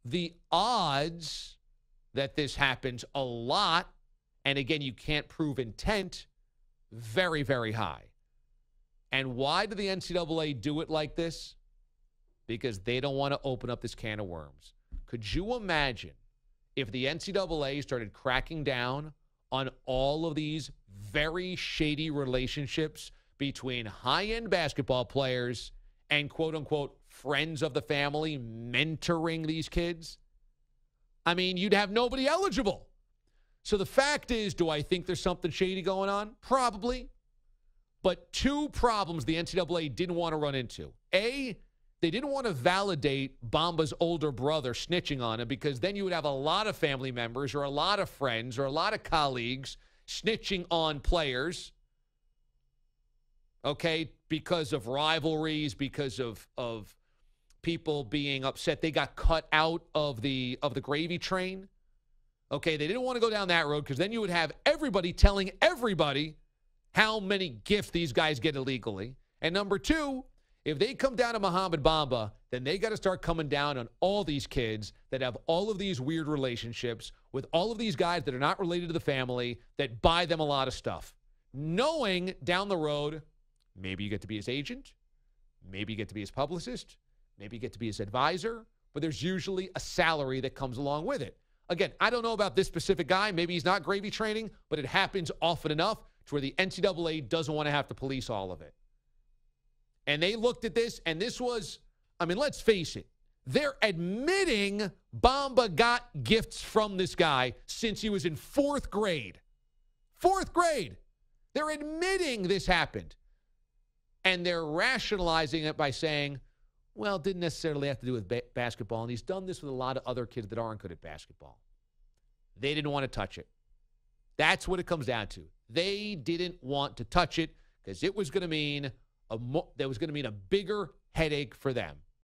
the odds that this happens a lot, and again, you can't prove intent, very, very high. And why do the NCAA do it like this? Because they don't want to open up this can of worms. Could you imagine if the NCAA started cracking down on all of these very shady relationships between high-end basketball players and quote-unquote friends of the family mentoring these kids? I mean, you'd have nobody eligible. So the fact is, do I think there's something shady going on? Probably. But two problems the NCAA didn't want to run into. A, they didn't want to validate Bamba's older brother snitching on him, because then you would have a lot of family members or a lot of friends or a lot of colleagues snitching on players, okay, because of rivalries, because of people being upset they got cut out of the gravy train. Okay, they didn't want to go down that road, because then you would have everybody telling everybody how many gifts these guys get illegally. And number two, if they come down to Mohamed Bamba, then they got to start coming down on all these kids that have all of these weird relationships with all of these guys that are not related to the family, that buy them a lot of stuff, knowing down the road, maybe you get to be his agent, maybe you get to be his publicist, maybe you get to be his advisor, but there's usually a salary that comes along with it. Again, I don't know about this specific guy. Maybe he's not gravy training, but it happens often enough to where the NCAA doesn't want to have to police all of it. And they looked at this, and this was, I mean, let's face it, they're admitting Bamba got gifts from this guy since he was in fourth grade. Fourth grade. They're admitting this happened. And they're rationalizing it by saying, well, it didn't necessarily have to do with basketball, and he's done this with a lot of other kids that aren't good at basketball. They didn't want to touch it. That's what it comes down to. They didn't want to touch it because it was going to mean a bigger headache for them.